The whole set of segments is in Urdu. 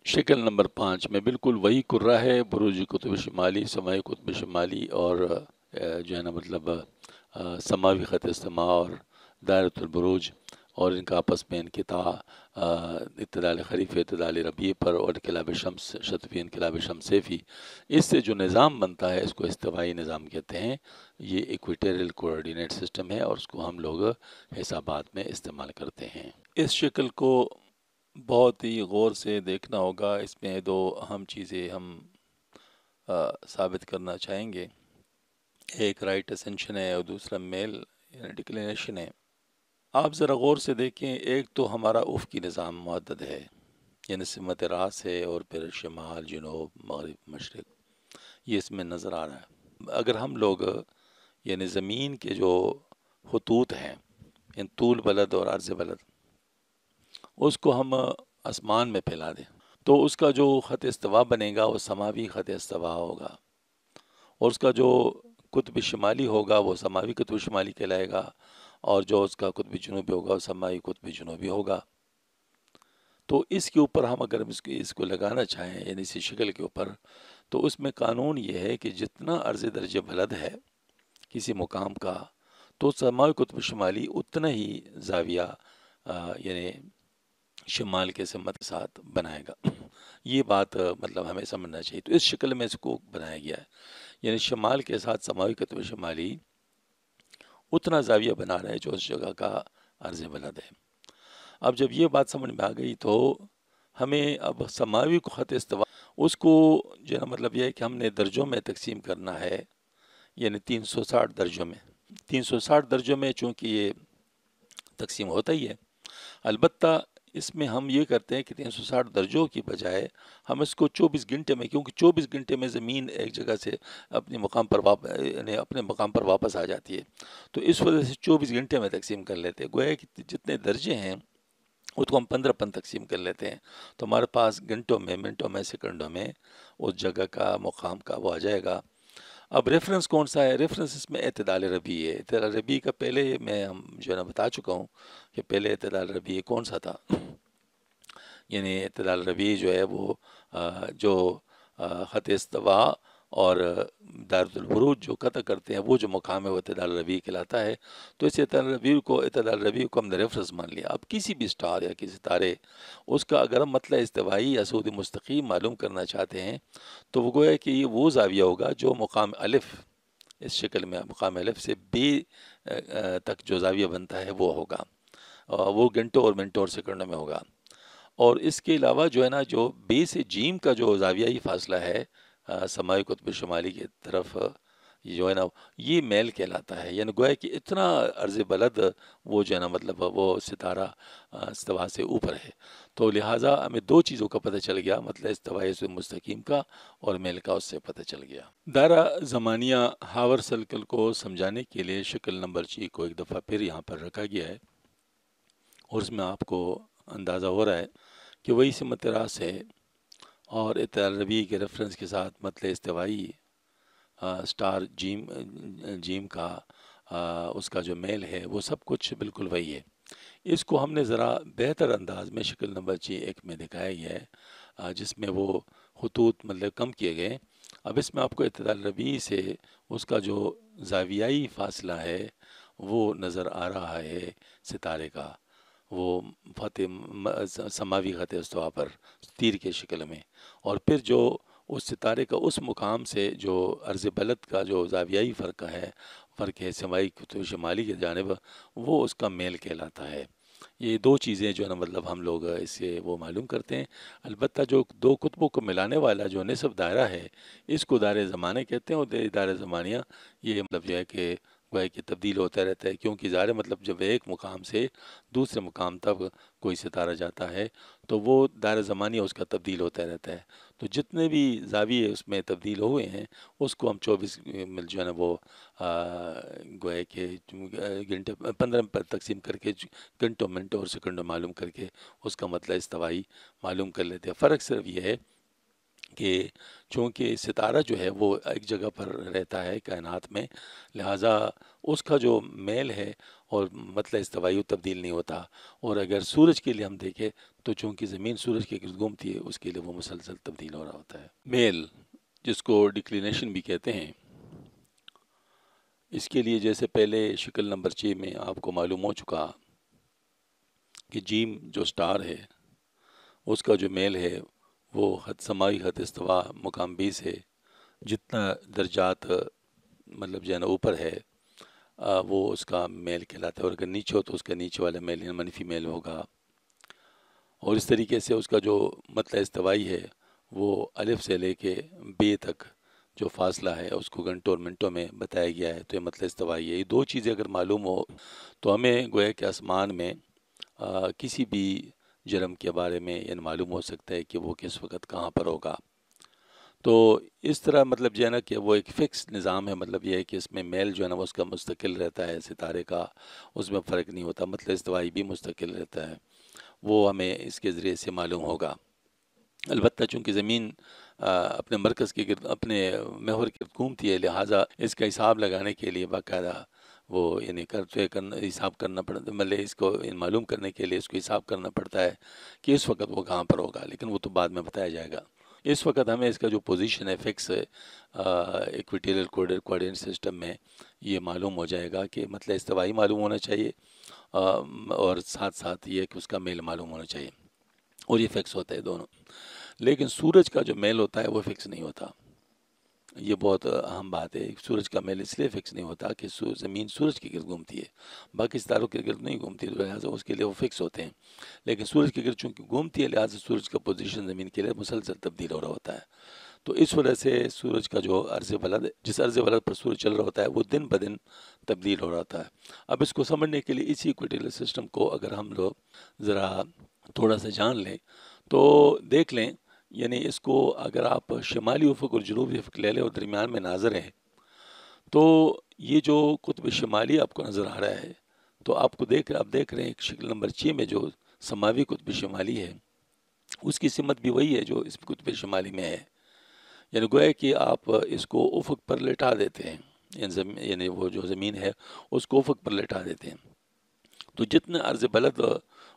شکل نمبر 5 میں بالکل وہی کرہ ہے، بروج قطب شمالی، سمائی قطب شمالی اور جو ہے نا مطلب سماوی خط سما اور دائرۃ البروج، اور ان کا آپس میں انقطاع اعتدال خریف اعتدال ربیع پر اور انقلاب شمس شطفی انقلاب شمسیفی، اس سے جو نظام بنتا ہے اس کو استوائی نظام کہتے ہیں۔ یہ ایکویٹیریل کوآرڈینیٹ سسٹم ہے اور اس کو ہم لوگ حسابات میں استعمال کرتے ہیں۔ اس شکل کو بہت ہی غور سے دیکھنا ہوگا، اس میں دو اہم چیزیں ہم ثابت کرنا چاہیں گے، ایک رائٹ اسینشن ہے اور دوسرا میل یعنی ڈکلینیشن ہے۔ آپ ذرا غور سے دیکھیں، ایک تو ہمارا افقی نظام معدد ہے، یعنی سمت راس ہے، اور پھر شمال جنوب مغرب مشرق، یہ اس میں نظر آ رہا ہے۔ اگر ہم لوگ یعنی زمین کے جو خطوط ہیں، ان طول بلد اور عرض بلد، اس کو ہم آسمان میں پھیلا دیں تو اس کا جو خط استوا بنے گا وہ سماوی خط استوا ہوگا، اور اس کا جو قطب شمالی ہوگا وہ سماوی قطب شمالی کہلائے گا، اور جو اس کا قطب جنوبی ہوگا وہ سماوی قطب جنوبی ہوگا۔ تو اس کے اوپر ہم اگر اس کو لگانا چاہیں یعنی اسی شکل کے اوپر، تو اس میں قانون یہ ہے کہ جتنا عرض درجہ بلد ہے کسی مقام کا، تو سماوی قطب شمالی اتنا ہی زاویہ یعنی شمال کے سمت کے ساتھ بنائے گا۔ یہ بات مطلب ہمیں سمجھنا چاہیے، تو اس شکل میں اس کو بنایا گیا ہے، یعنی شمال کے ساتھ سماوی قطب شمالی اتنا زاویہ بنا رہا ہے جو اس جگہ کا عرض بلد ہے۔ اب جب یہ بات سمجھ میں آ گئی تو ہمیں اب سماوی کو خط استوا اس کو جو ہے نا مطلب یہ ہے کہ ہم نے درجوں میں تقسیم کرنا ہے، یعنی 360 درجوں میں۔ 360 درجوں میں چونکہ یہ تقسیم ہوتا ہی ہے، البتہ اس میں ہم یہ کرتے ہیں کہ 360 درجوں کی بجائے ہم اس کو 24 گھنٹے میں، کیونکہ 24 گھنٹے میں زمین ایک جگہ سے اپنے مقام پر یعنی اپنے مقام پر واپس آ جاتی ہے، تو اس وجہ سے 24 گھنٹے میں تقسیم کر لیتے ہیں۔ گویا کہ جتنے درجے ہیں اس کو ہم 15 تقسیم کر لیتے ہیں، تو ہمارے پاس گھنٹوں میں، منٹوں میں، سیکنڈوں میں اس جگہ کا مقام کا وہ آ جائے گا۔ اب ریفرنس کون سا ہے؟ ریفرنس اس میں اعتدال ربیع ہے۔ اعتدال ربیع کا پہلے میں ہم جو ہے نا بتا چکا ہوں کہ پہلے اعتدال ربیع کون سا تھا، یعنی اعتدال ربیع جو ہے وہ جو خط استوا اور دائرۃ البروج جو قطع کرتے ہیں وہ جو مقام ہے وہ اعتدال ربیع کہلاتا ہے۔ تو اس اعتدال ربیع کو ہم نے ریفرنس مان لیا۔ اب کسی بھی سٹار یا کسی تارے، اس کا اگر ہم مطلع استوائی یا سعودی مستقیم معلوم کرنا چاہتے ہیں تو وہ گویا کہ یہ وہ زاویہ ہوگا جو مقام الف، اس شکل میں مقام الف سے بے تک جو زاویہ بنتا ہے وہ ہوگا، وہ گھنٹوں اور منٹوں اور سیکنڈوں میں ہوگا۔ اور اس کے علاوہ جو ہے نا جو بے سے جیم کا جو زاویہ فاصلہ ہے سماوی قطب شمالی کی طرف، یہ جو ہے نا یہ میل کہلاتا ہے، یعنی گویا کہ اتنا عرض بلد وہ جو ہے نا مطلب وہ ستارہ استوا سے اوپر ہے۔ تو لہٰذا ہمیں دو چیزوں کا پتہ چل گیا، مطلب استوائی سے مستقیم کا اور میل کا، اس سے پتہ چل گیا۔ دائرہ زمانیہ ہاور سرکل کو سمجھانے کے لیے شکل نمبر 6 کو ایک دفعہ پھر یہاں پر رکھا گیا ہے، اور اس میں آپ کو اندازہ ہو رہا ہے کہ وہی سمت راس ہے، اور اعتدال ربیع کے ریفرنس کے ساتھ مطلع استوائی سٹار جیم کا اس کا جو میل ہے وہ سب کچھ بالکل وہی ہے۔ اس کو ہم نے ذرا بہتر انداز میں شکل نمبر 6 میں دکھایا گیا ہے، جس میں وہ خطوط مطلب کم کیے گئے۔ اب اس میں آپ کو اعتدال ربیع سے اس کا جو زاویائی فاصلہ ہے وہ نظر آ رہا ہے ستارے کا، وہ سماوی خط استوا پر تیر کے شکل میں، اور پھر جو اس ستارے کا اس مقام سے جو عرض بلد کا جو زاویائی فرق ہے سمائی قطب شمالی کی جانب، وہ اس کا میل کہلاتا ہے۔ یہ دو چیزیں جو ہے نا مطلب ہم لوگ اس سے وہ معلوم کرتے ہیں۔ البتہ جو دو قطبوں کو ملانے والا جو نصف دائرہ ہے اس کو دائرہ زمانے کہتے ہیں، اور دائرہ زمانیہ یہ مطلب جو ہے کہ گویا کہ تبدیل ہوتا رہتا ہے، کیونکہ ظاہر مطلب جب ایک مقام سے دوسرے مقام تک کوئی ستارہ جاتا ہے تو وہ دائرہ زمانیہ اس کا تبدیل ہوتا رہتا ہے۔ تو جتنے بھی زاویے اس میں تبدیل ہوئے ہیں اس کو ہم 24 مل جو ہے نا وہ گویا کہ گھنٹے 15 پر تقسیم کر کے گھنٹوں منٹوں اور سیکنڈوں معلوم کر کے اس کا مطلب استوائی معلوم کر لیتے ہیں۔ فرق صرف یہ ہے کہ چونکہ ستارہ جو ہے وہ ایک جگہ پر رہتا ہے کائنات میں، لہٰذا اس کا جو میل ہے اور مطلع استوائی تبدیل نہیں ہوتا. اور اگر سورج کے لیے ہم دیکھیں تو چونکہ زمین سورج کے گرد گھومتی ہے، اس کے لیے وہ مسلسل تبدیل ہو رہا ہوتا ہے. میل جس کو ڈکلینیشن بھی کہتے ہیں، اس کے لیے جیسے پہلے شکل نمبر 6 میں آپ کو معلوم ہو چکا کہ جیم جو سٹار ہے اس کا جو میل ہے وہ خط سماوی خط استوا مقام 20 ہے. جتنا درجات مطلب جو ہے نا اوپر ہے وہ اس کا میل کہلاتا ہے، اور اگر نیچے ہو تو اس کا نیچے والا میل یعنی منفی میل ہوگا. اور اس طریقے سے اس کا جو مطلع استوائی ہے وہ الف سے لے کے بے تک جو فاصلہ ہے اس کو گھنٹوں اور منٹوں میں بتایا گیا ہے. تو یہ مطلع استوائی ہے. یہ دو چیزیں اگر معلوم ہو تو ہمیں گویا کہ آسمان میں کسی بھی جرم کے بارے میں یعنی معلوم ہو سکتا ہے کہ وہ کس وقت کہاں پر ہوگا. تو اس طرح مطلب جو ہے نا کہ وہ ایک فکس نظام ہے. مطلب یہ ہے کہ اس میں میل جو ہے نا وہ اس کا مستقل رہتا ہے ستارے کا، اس میں فرق نہیں ہوتا. مطلب استوائی بھی مستقل رہتا ہے، وہ ہمیں اس کے ذریعے سے معلوم ہوگا. البتہ چونکہ زمین اپنے مرکز کے گرد اپنے محور کے گرد گھومتی ہے، لہٰذا اس کا حساب لگانے کے لیے باقاعدہ وہ یعنی حساب کرنا پڑتا، مطلب اس کو معلوم کرنے کے لیے اس کو حساب کرنا پڑتا ہے کہ اس وقت وہ کہاں پر ہوگا. لیکن وہ تو بعد میں بتایا جائے گا. اس وقت ہمیں اس کا جو پوزیشن ہے فکس ایکویٹیریل کوآرڈینیٹ سسٹم میں یہ معلوم ہو جائے گا کہ مطلب استوائی معلوم ہونا چاہیے، اور ساتھ ساتھ یہ کہ اس کا میل معلوم ہونا چاہیے، اور یہ فکس ہوتا ہے دونوں. لیکن سورج کا جو میل ہوتا ہے وہ فکس نہیں ہوتا. یہ بہت اہم بات ہے. سورج کا میل اس لیے فکس نہیں ہوتا کہ زمین سورج کے گرد گھومتی ہے، باقی ستاروں کے گرد نہیں گھومتی، تو لہٰذا اس کے لیے وہ فکس ہوتے ہیں. لیکن سورج کے گرد چونکہ گھومتی ہے، لہٰذا سورج کا پوزیشن زمین کے لیے مسلسل تبدیل ہو رہا ہوتا ہے. تو اس وجہ سے سورج کا جو عرض بلد، جس عرض بلد پر سورج چل رہا ہوتا ہے، وہ دن بدن تبدیل ہو رہا ہوتا ہے. اب اس کو سمجھنے کے لیے اسی ایکویٹیریل سسٹم کو اگر ہم لوگ ذرا تھوڑا سا جان لیں تو دیکھ لیں. یعنی اس کو اگر آپ شمالی افق اور جنوبی افق لے لیں اور درمیان میں ناظر ہیں، تو یہ جو قطب شمالی آپ کو نظر آ رہا ہے، تو آپ دیکھ رہے ہیں شکل نمبر 6 میں جو سماوی قطب شمالی ہے اس کی سمت بھی وہی ہے جو اس قطب شمالی میں ہے. یعنی گویا کہ آپ اس کو افق پر لٹا دیتے ہیں، یعنی وہ جو زمین ہے اس کو افق پر لٹا دیتے ہیں. تو جتنا عرض بلد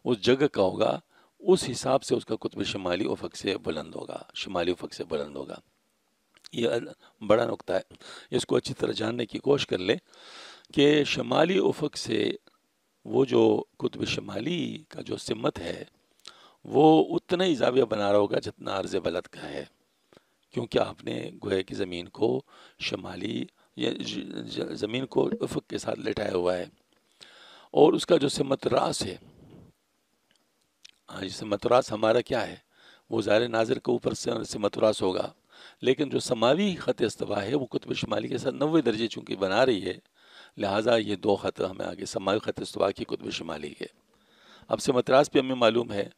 اس جگہ کا ہوگا اس حساب سے اس کا قطب شمالی افق سے بلند ہوگا، شمالی افق سے بلند ہوگا. یہ بڑا نقطہ ہے، اس کو اچھی طرح جاننے کی کوشش کر لیں کہ شمالی افق سے وہ جو قطب شمالی کا جو سمت ہے وہ اتنا ہی زاویہ بنا رہا ہوگا جتنا عرض بلد کا ہے، کیونکہ آپ نے گویا کی زمین کو شمالی یا زمین کو افق کے ساتھ لٹایا ہوا ہے. اور اس کا جو سمت راس ہے، سمت راس ہمارا کیا ہے؟ وہ ظاہر ناظر کے اوپر سے سمت راس ہوگا. لیکن جو سماوی خط استوا ہے وہ قطب شمالی کے ساتھ 90 درجے چونکہ بنا رہی ہے، لہٰذا یہ دو خط ہمیں آگے سماوی خط استوا کی قطب شمالی ہے. اب سمت راس پہ ہمیں معلوم ہے.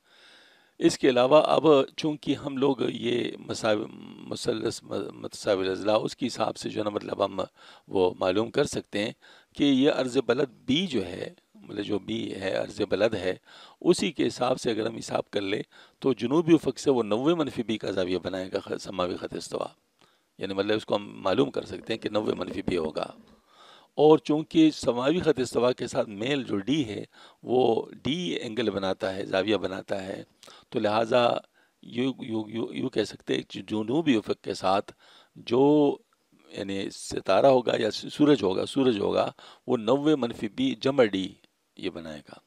اس کے علاوہ اب چونکہ ہم لوگ یہ مثلث متساوی الاضلاع اس کے حساب سے جو ہے نا مطلب ہم وہ معلوم کر سکتے ہیں کہ یہ عرض بلد بی جو ہے، مطلب جو بی ہے عرض بلد ہے، اسی کے حساب سے اگر ہم حساب کر لیں تو جنوبی افق سے وہ 90 - بی کا زاویہ بنائے گا سماوی خط استوا. یعنی مطلب اس کو ہم معلوم کر سکتے ہیں کہ 90 - بی ہوگا. اور چونکہ سماوی خط استوا کے ساتھ میل جو ڈی ہے وہ ڈی اینگل بناتا ہے، زاویہ بناتا ہے، تو لہٰذا یوں کہہ سکتے ہیں کہ جنوبی افق کے ساتھ جو یعنی ستارہ ہوگا یا سورج ہوگا وہ 90 - بی جمع ڈی یہ بنائے گا.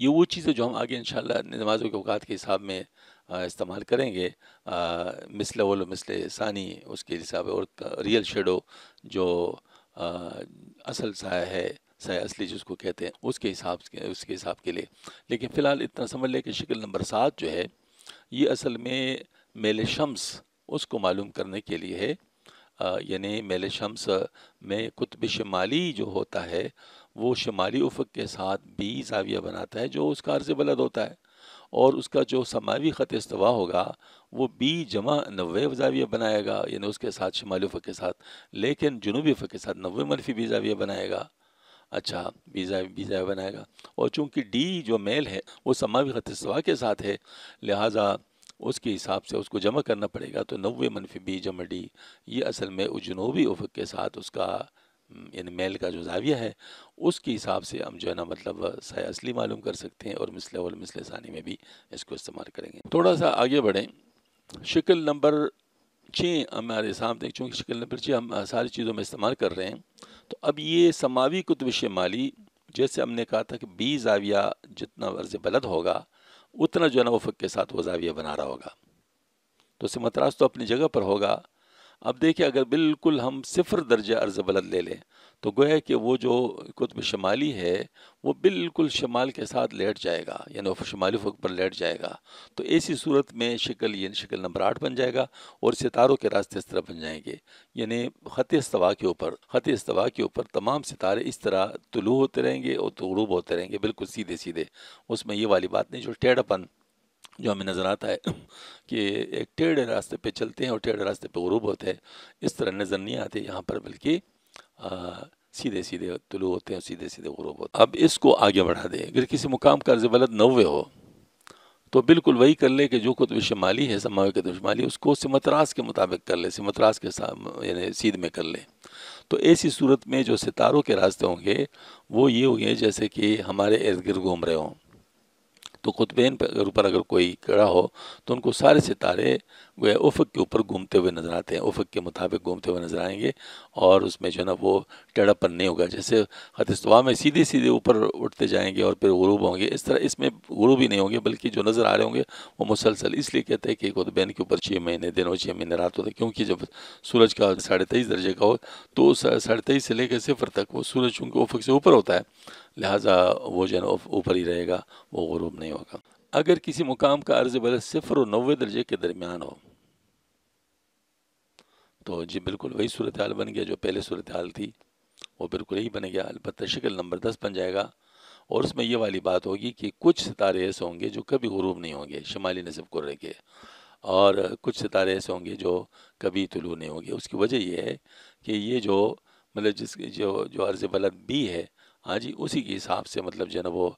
یہ وہ چیزیں جو ہم آگے انشاءاللہ نمازوں کے اوقات کے حساب میں استعمال کریں گے، مثل اول و مثل ثانی اس کے حساب، اور ریئل شیڈو جو اصل سایہ ہے، سایہ اصلی جس کو کہتے ہیں، اس کے حساب کے لیے. لیکن فی الحال اتنا سمجھ لیں کہ شکل نمبر 7 جو ہے یہ اصل میں میل شمس اس کو معلوم کرنے کے لیے ہے. یعنی میل شمس میں قطب شمالی جو ہوتا ہے وہ شمالی افق کے ساتھ بی زاویہ بناتا ہے جو اس کا عرض بلد ہوتا ہے، اور اس کا جو سماوی خط استوا ہوگا وہ بی جمع 90 زاویہ بنائے گا، یعنی اس کے ساتھ شمالی افق کے ساتھ. لیکن جنوبی افق کے ساتھ 90 - بی زاویہ بنائے گا. اچھا، بی زاویہ بنائے گا. اور چونکہ ڈی جو میل ہے وہ سماوی خط استوا کے ساتھ ہے، لہٰذا اس کے حساب سے اس کو جمع کرنا پڑے گا، تو 90 منفی بی جمع ڈی، یہ اصل میں جنوبی افق کے ساتھ اس کا یعنی میل کا جو زاویہ ہے اس کے حساب سے ہم جو ہے نا مطلب سایہ اصلی معلوم کر سکتے ہیں، اور مثل اول مثل ثانی میں بھی اس کو استعمال کریں گے۔ تھوڑا سا آگے بڑھیں، شکل نمبر 6 ہمارے سامنے، چونکہ شکل نمبر 6 ہم ساری چیزوں میں استعمال کر رہے ہیں، تو اب یہ سماوی قطب شمالی، جیسے ہم نے کہا تھا کہ بی زاویہ جتنا عرض بلد ہوگا اتنا جو ہے نا افق کے ساتھ وہ زاویہ بنا رہا ہوگا، تو سمت راست تو اپنی جگہ پر ہوگا۔ اب دیکھیں اگر بالکل ہم 0 درجہ عرض بلد لے لیں تو گویا کہ وہ جو قطب شمالی ہے وہ بالکل شمال کے ساتھ لیٹ جائے گا، یعنی وہ شمالی افق پر لیٹ جائے گا، تو ایسی صورت میں شکل یعنی شکل نمبر 8 بن جائے گا، اور ستاروں کے راستے اس طرح بن جائیں گے، یعنی خط استوا کے اوپر تمام ستارے اس طرح طلوع ہوتے رہیں گے اور غروب ہوتے رہیں گے، بالکل سیدھے سیدھے، اس میں یہ والی بات نہیں جو ٹیڑھا پن جو ہمیں نظر آتا ہے کہ ایک ٹیڑھے راستے پہ چلتے ہیں اور ٹیڑھے راستے پہ غروب ہوتے ہیں، اس طرح نظر نہیں آتے یہاں پر، بلکہ سیدھے سیدھے طلوع ہوتے ہیں اور سیدھے سیدھے غروب ہوتے ہیں۔ اب اس کو آگے بڑھا دیں، اگر کسی مقام کا عرض بلد 90 ہو تو بالکل وہی کر لے کہ جو قطب شمالی ہے، سماوی قطب شمالی، اس کو سمت راست کے مطابق کر لے، سمت راست کے ساتھ یعنی سیدھ میں کر لے، تو ایسی صورت میں جو ستاروں کے راستے ہوں گے وہ یہ ہوں گے جیسے کہ ہمارے ارد گرد گھوم رہے ہوں، تو قطبین پر اوپر اگر کوئی کڑا ہو تو ان کو سارے ستارے وہ افق کے اوپر گھومتے ہوئے نظر آتے ہیں، افق کے مطابق گھومتے ہوئے نظر آئیں گے، اور اس میں جو ہے نا وہ ٹیڑھا پن نہیں ہوگا، جیسے خط استوا میں سیدھے سیدھے اوپر اٹھتے جائیں گے اور پھر غروب ہوں گے، اس طرح اس میں غروب ہی نہیں ہوں گے، بلکہ جو نظر آ رہے ہوں گے وہ مسلسل، اس لیے کہتے ہیں کہ قطبین کے اوپر 6 مہینے دن اور 6 مہینے رات ہوتے ہیں، کیونکہ جب سورج کا 23.5 درجے کا ہو تو 23.5 سے لے کے 0 تک وہ سورج چونکہ افق سے اوپر ہوتا ہے، لہٰذا وہ جو ہے نا اوپر ہی رہے گا، وہ غروب نہیں ہوگا۔ اگر کسی مقام کا عرض بلد 0 اور 90 درجے کے درمیان ہو تو جی بالکل وہی صورتحال بن گیا جو پہلے صورتحال تھی، وہ بالکل یہی بنے گیا، البتہ شکل نمبر 10 بن جائے گا، اور اس میں یہ والی بات ہوگی کہ کچھ ستارے ایسے ہوں گے جو کبھی غروب نہیں ہوں گے شمالی نصف کرے کے، اور کچھ ستارے ایسے ہوں گے جو کبھی طلوع نہیں ہوں گے۔ اس کی وجہ یہ ہے کہ یہ جو مطلب جو عرض بلد بھی ہے، ہاں جی، اسی کے حساب سے مطلب جو ہے نا وہ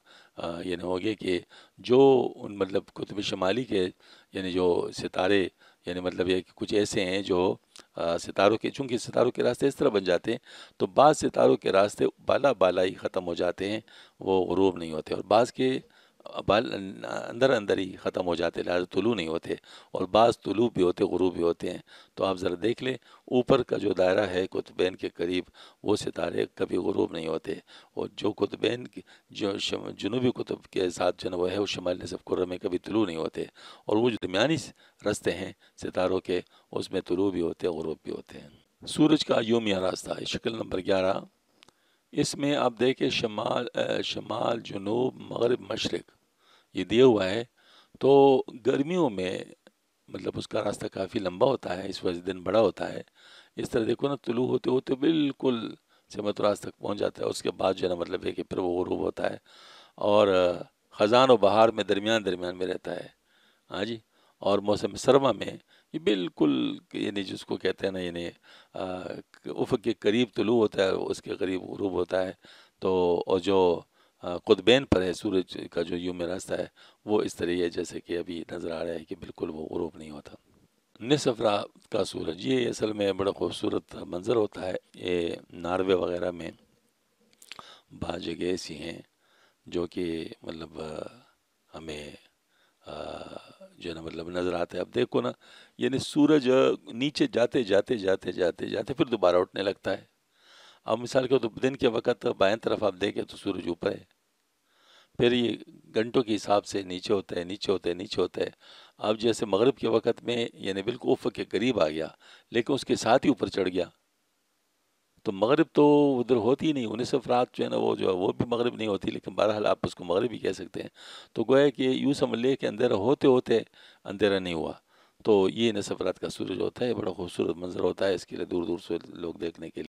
یہ ہو گیا کہ جو ان مطلب قطب شمالی کے یعنی جو ستارے، یعنی مطلب یہ کہ کچھ ایسے ہیں جو ستاروں کے، چونکہ ستاروں کے راستے اس طرح بن جاتے ہیں تو بعض ستاروں کے راستے بالا ہی ختم ہو جاتے ہیں، وہ غروب نہیں ہوتے، اور بعض کے اندر ہی ختم ہو جاتے، لہٰذا طلوع نہیں ہوتے، اور بعض طلوع بھی ہوتے غروب بھی ہوتے ہیں۔ تو آپ ذرا دیکھ لیں اوپر کا جو دائرہ ہے قطبین کے قریب وہ ستارے کبھی غروب نہیں ہوتے، اور جو قطبین جو جنوبی قطب کے ساتھ جو ہے وہ شمالی نصف کرہ میں کبھی طلوع نہیں ہوتے، اور وہ جو درمیانی راستے ہیں ستاروں کے اس میں طلوع بھی ہوتے ہیں غروب بھی ہوتے ہیں۔ سورج کا یومیہ راستہ ہے شکل نمبر 11، اس میں آپ دیکھیں شمال جنوب مغرب مشرق یہ دیا ہوا ہے، تو گرمیوں میں مطلب اس کا راستہ کافی لمبا ہوتا ہے، اس وجہ دن بڑا ہوتا ہے، اس طرح دیکھو نا طلوع ہوتے ہوتے بالکل سمت راست تک پہنچ جاتا ہے، اس کے بعد جو ہے نا مطلب ہے کہ پھر وہ غروب ہوتا ہے، اور خزان و بہار میں درمیان میں رہتا ہے، ہاں جی، اور موسم سرما میں یہ بالکل یعنی جس کو کہتے ہیں نا یعنی افق کے قریب طلوع ہوتا ہے، اس کے قریب غروب ہوتا ہے، تو اور جو قطبین پر ہے سورج کا جو یوم راستہ ہے وہ اس طرح ہے جیسے کہ ابھی نظر آ رہا ہے کہ بالکل وہ غروب نہیں ہوتا۔ نصف رات کا سورج یہ اصل میں بڑا خوبصورت منظر ہوتا ہے، یہ ناروے وغیرہ میں بعض جگہ ایسی ہیں جو کہ مطلب ہمیں جو ہے نا مطلب نظر آتا ہے۔ اب دیکھو نا یعنی سورج نیچے جاتے پھر دوبارہ اٹھنے لگتا ہے، اب مثال کے تو دن کے وقت بائیں طرف آپ دیکھیں تو سورج اوپر ہے، پھر یہ گھنٹوں کے حساب سے نیچے ہوتا ہے، اب جیسے مغرب کے وقت میں یعنی بالکل افق کے قریب آ گیا لیکن اس کے ساتھ ہی اوپر چڑھ گیا، تو مغرب تو ادھر ہوتی ہی نہیں، 19 رات جو ہے نا وہ بھی مغرب نہیں ہوتی، لیکن بہرحال آپ اس کو مغرب ہی کہہ سکتے ہیں، تو گویا کہ یوں سمجھ لے کہ اندھیرا ہوتے اندھیرا نہیں ہوا، تو یہ نصف رات کا سورج ہوتا ہے، بڑا خوبصورت منظر ہوتا ہے، اس کے لیے دور دور سے لوگ دیکھنے کے لیے